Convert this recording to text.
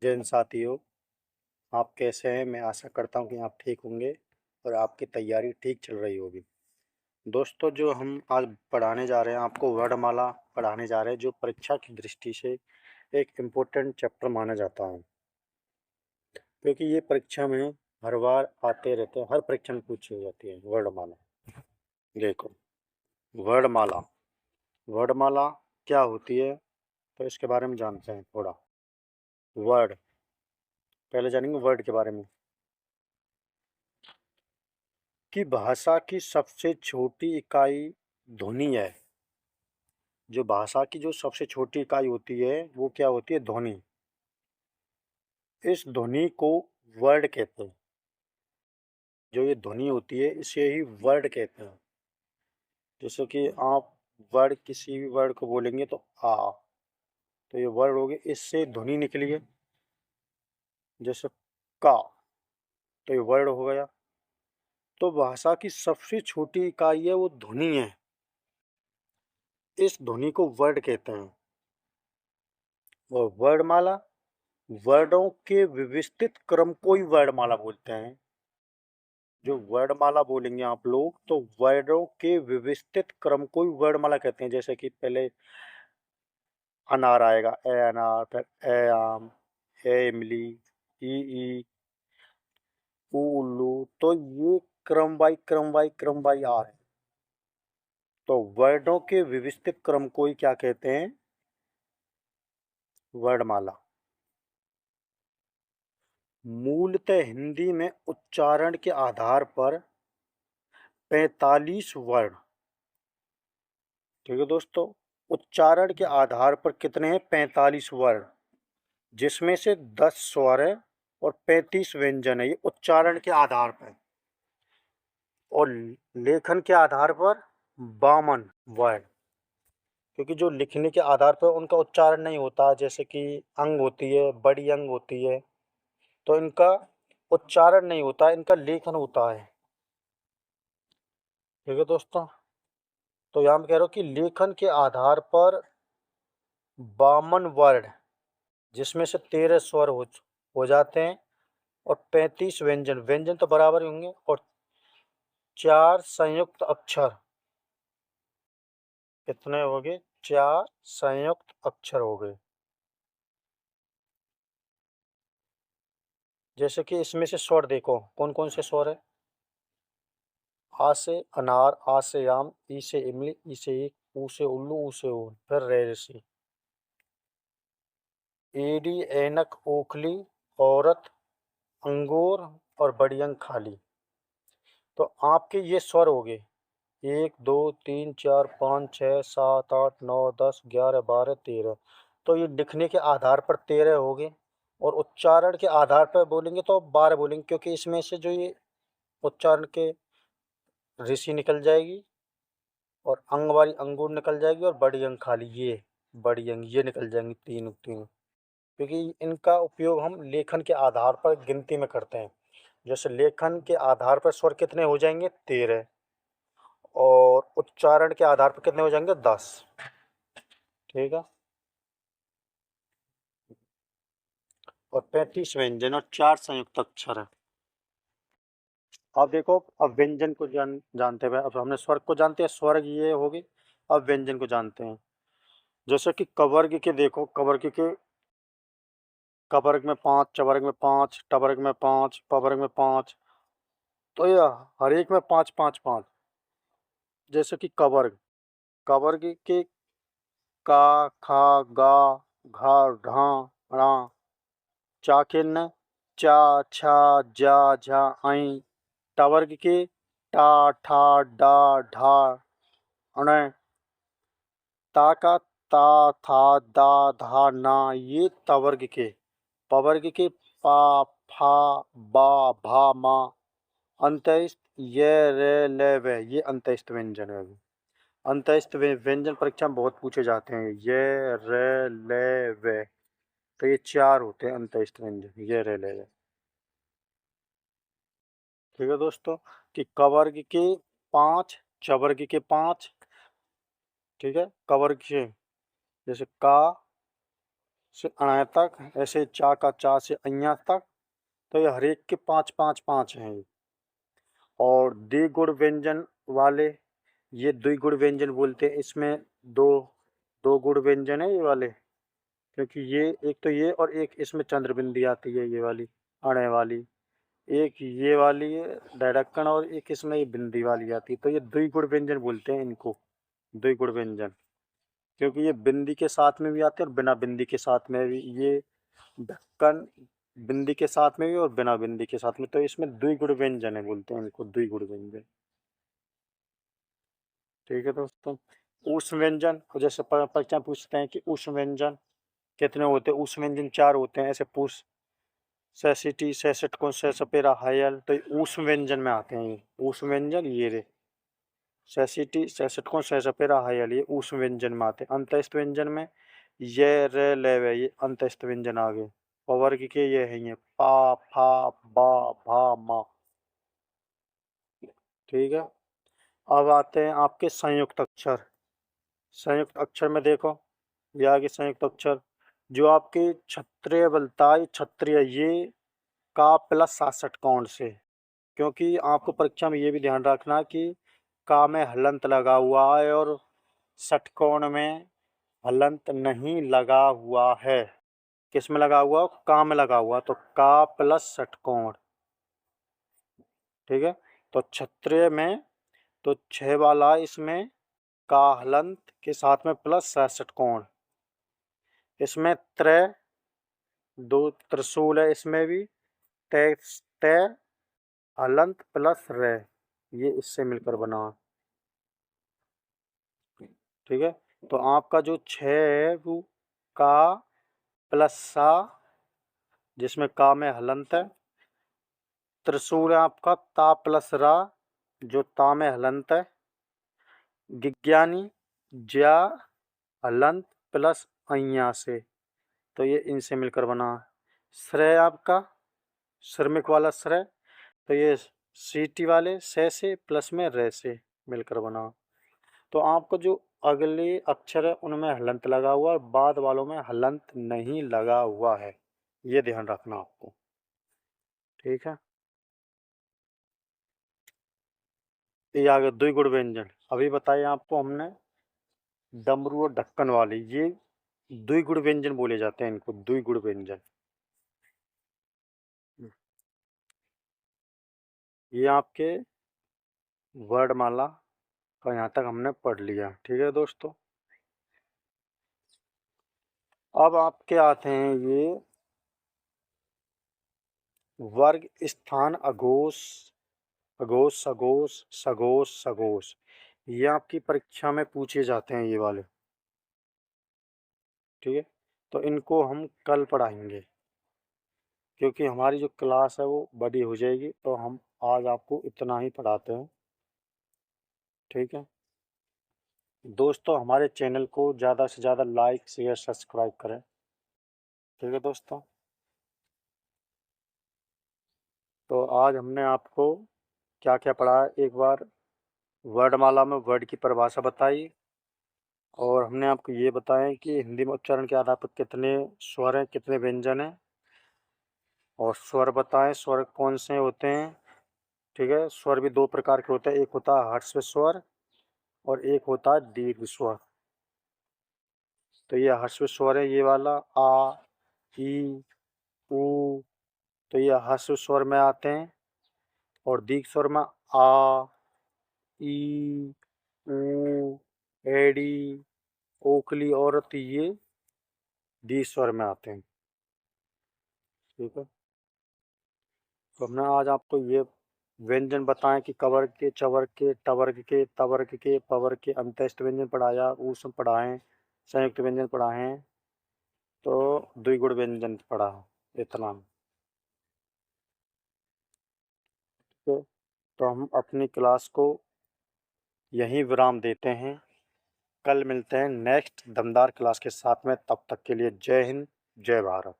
जय हिंद साथियों, आप कैसे हैं? मैं आशा करता हूं कि आप ठीक होंगे और आपकी तैयारी ठीक चल रही होगी। दोस्तों, जो हम आज पढ़ाने जा रहे हैं, आपको वर्णमाला पढ़ाने जा रहे हैं, जो परीक्षा की दृष्टि से एक इम्पोर्टेंट चैप्टर माना जाता है, क्योंकि ये परीक्षा में हर बार आते रहते हैं। हर परीक्षा में पूछी जाती है वर्णमाला। देखो, वर्णमाला वर्णमाला क्या होती है, तो इसके बारे में जानते हैं थोड़ा। वर्ड, पहले जानेंगे वर्ड के बारे में कि भाषा की सबसे छोटी इकाई ध्वनि है। जो भाषा की जो सबसे छोटी इकाई होती है वो क्या होती है? ध्वनि। इस ध्वनि को वर्ड कहते हैं। जो ये ध्वनि होती है इसे ही वर्ड कहते हैं। जैसे कि आप वर्ड, किसी भी वर्ड को बोलेंगे तो आ, तो ये वर्ड हो गए, इससे ध्वनि निकली है। जैसे का, तो ये वर्ड हो गया। तो भाषा की सबसे छोटी इकाई है वो ध्वनि है। इस ध्वनि को वर्ड कहते हैं। और वर्णमाला, वर्णों के व्यवस्थित क्रम को ही वर्णमाला बोलते हैं। जो वर्णमाला बोलेंगे आप लोग, तो वर्णों के व्यवस्थित क्रम को ही वर्णमाला कहते हैं। जैसे कि पहले अनार आएगा, ए अनार, फिर ए आम, ए इमली, ई ऊ उल्लू। तो ये क्रम बाई आ रहे हैं। तो वर्णों के व्यवस्थित क्रम को ही क्या कहते हैं? वर्णमाला। मूलतः हिंदी में उच्चारण के आधार पर 45 वर्ण। ठीक है दोस्तों, उच्चारण के आधार पर कितने हैं? 45 वर्ण, जिसमें से 10 स्वर है और 35 व्यंजन है। ये उच्चारण के आधार पर। और लेखन के आधार पर 52 वर्ण, क्योंकि जो लिखने के आधार पर उनका उच्चारण नहीं होता, जैसे कि अंग होती है, बड़ी अंग होती है, तो इनका उच्चारण नहीं होता, इनका लेखन होता है। ठीक है दोस्तों, तो यहाँ मैं कह रहा हूँ कि लेखन के आधार पर 52 वर्ण, जिसमें से 13 स्वर हो जाते हैं, और 35 व्यंजन, व्यंजन तो बराबर ही होंगे, और 4 संयुक्त अक्षर। कितने हो गए? 4 संयुक्त अक्षर हो गए। जैसे कि इसमें से स्वर देखो, कौन कौन से स्वर है? आ से अनार, आ से आम, ई से इमली, ई से ईख, ऊ से उल्लू, ऊ से ऊन, फिर रे से। एडी, ऐनक, ओखली, औरत, अंगूर, और बड़ी अंग खाली। तो आपके ये स्वर हो गए 1 2 3 4 5 6 7 8 9 10 11 12 13। तो ये लिखने के आधार पर 13 हो गए, और उच्चारण के आधार पर बोलेंगे तो 12 बोलेंगे, क्योंकि इसमें से जो ये उच्चारण के ऋषि निकल जाएगी, और अंग वाली अंगूर निकल जाएगी, और बड़ी अंग खाली, ये बड़ी अंग ये निकल जाएंगी, तीन तीन। क्योंकि इनका उपयोग हम लेखन के आधार पर गिनती में करते हैं। जैसे लेखन के आधार पर स्वर कितने हो जाएंगे? 13। और उच्चारण के आधार पर कितने हो जाएंगे? 10। ठीक है। और 35 व्यंजन और 4 संयुक्त अक्षर है। अब देखो, अब व्यंजन को जानते हुए, अब हमने स्वर्ग को जानते हैं, स्वर्ग ये होगी। अब व्यंजन को जानते हैं। जैसे कि कवर्ग के देखो, कवर्ग के कवर्ग में 5, चवर्ग में 5, टवर्ग में 5, पवर्ग में 5। तो ये हर एक में 5 5 5। जैसे कि कवर्ग, कवर्ग के का, खा, गा, घा, ढा, णा, चाकिन, चा, छा, जा, झा, आई। टवर्ग के टा, ठा, डा, ढा, अण, ताका, ता, था, दा, धा, ना, ये तवर्ग के। पवर्ग के पा, फा, बा, भा, मा। अंत्यस्थ ये, रे, ले, वे, ये अंत्यस्थ व्यंजन है। अंत्यस्थ व्यंजन परीक्षा में बहुत पूछे जाते हैं। ये, रे, ले, वे। तो ये 4 होते हैं अंत्यस्थ व्यंजन, ये, रे, ले, वे। ठीक है दोस्तों, कि कवर्ग के 5, चवर्ग के 5। ठीक है, कवर्ग के जैसे का, से अणाय तक, ऐसे चा का चा से अइया तक। तो ये हर एक के 5 5 5 हैं ये। और द्विगुण व्यंजन वाले, ये द्विगुण व्यंजन बोलते हैं। इसमें दो दो गुण व्यंजन है ये वाले, क्योंकि ये एक तो ये और एक इसमें चंद्र बिंदी आती है ये वाली अणे वाली, एक ये वाली है डायरेक्शन, और एक इसमें ये बिंदी वाली आती है। तो ये द्विगुण व्यंजन बोलते हैं इनको, द्विगुण व्यंजन, क्योंकि ये बिंदी के साथ में भी आते हैं और बिना बिंदी के साथ में भी। ये ढक्कन बिंदी के साथ में भी और बिना बिंदी के साथ में, तो इसमें द्विगुण व्यंजन है, बोलते हैं इनको द्विगुण व्यंजन। ठीक है दोस्तों। ऊष्म व्यंजन, और जैसे परीक्षा पूछते हैं कि ऊष्म व्यंजन कितने होते हैं, ऊष्म व्यंजन 4 होते हैं। ऐसे पूछ सैसिटी सैसठ को सपेरा हायल, तो ये ऊष्म व्यंजन में आते हैं। ये ऊष्म व्यंजन ये रे सैसिटी सैसठ को सपेरा हायल, ये ऊष्म व्यंजन में आते हैं। अंतस्थ व्यंजन में ये रे ले, ये अंतस्थ व्यंजन आ गए। और वर्ग के ये है ये पा फा बा भा मा। ठीक है। अब आते हैं आपके संयुक्त अक्षर। संयुक्त अक्षर में देखो, ये आगे संयुक्त अक्षर जो आपके क्षत्रिय बलताई क्षत्रिय, ये का प्लस 66 कोण से। क्योंकि आपको परीक्षा में ये भी ध्यान रखना कि का में हलंत लगा हुआ है और षटकोण में हलंत नहीं लगा हुआ है। किस में लगा हुआ, का में लगा हुआ, तो का प्लस षटकोण। ठीक है। तो क्षत्रिय में तो 6 वाला, इसमें का हलंत के साथ में प्लस 66 कोण। इसमें त्रय दो त्रिशूल है, इसमें भी तय तय हलंत प्लस रे, ये इससे मिलकर बना। ठीक है। तो आपका जो 6 है वो का प्लस सा, जिसमें का में हलंत है। त्रिशूल है आपका ता प्लस रा, जो ता में हलंत है। विज्ञानी ज्या हलंत प्लस अइया से, तो ये इनसे मिलकर बना। श्रेय आपका श्रमिक वाला श्रेय, तो ये सीटी वाले से प्लस में रे से मिलकर बना। तो आपको जो अगले अक्षर है उनमें हलंत लगा हुआ है, बाद वालों में हलंत नहीं लगा हुआ है, ये ध्यान रखना आपको। ठीक है। ये आगे द्विगुण व्यंजन अभी बताइए आपको हमने, डमरू और ढक्कन वाले, ये द्विगुण व्यंजन बोले जाते हैं इनको, द्विगुण व्यंजन। ये आपके वर्णमाला का यहाँ तक हमने पढ़ लिया। ठीक है दोस्तों। अब आपके आते हैं ये वर्ग स्थान अघोष, अघोष सघोष सघोष सघोष, ये आपकी परीक्षा में पूछे जाते हैं ये वाले। ठीक है। तो इनको हम कल पढ़ाएंगे, क्योंकि हमारी जो क्लास है वो बड़ी हो जाएगी, तो हम आज आपको इतना ही पढ़ाते हैं। ठीक है दोस्तों, हमारे चैनल को ज़्यादा से ज़्यादा लाइक शेयर सब्सक्राइब करें। ठीक है दोस्तों। तो आज हमने आपको क्या क्या पढ़ा, एक बार वर्णमाला में वर्ड की परिभाषा बताई, और हमने आपको ये बताया कि हिंदी में उच्चारण के आधार पर कितने स्वर हैं, कितने व्यंजन हैं, और स्वर बताएं स्वर कौन से होते हैं। ठीक है। स्वर भी दो प्रकार के होते हैं, एक होता है ह्रस्व स्वर और एक होता है दीर्घ स्वर। तो ये ह्रस्व स्वर है ये वाला आ ई ऊ, तो ये ह्रस्व स्वर में आते हैं। और दीर्घ स्वर में आ ई ऊ एड़ी ओखली औरत, ये दीर्घ स्वर में आते हैं। ठीक है। तो हमने आज आपको ये व्यंजन बताएं कि कवर्ग के चवर्ग के टवर्ग के तवर्ग के पवर्ग के अंत्यस्थ व्यंजन पढ़ाया, ऊष्म पढ़ाएं, संयुक्त व्यंजन पढ़ाएं, तो द्विगुण व्यंजन पढ़ा, इतना। ठीक है। तो हम अपनी क्लास को यहीं विराम देते हैं। कल मिलते हैं नेक्स्ट दमदार क्लास के साथ में, तब तक के लिए जय हिंद जय भारत।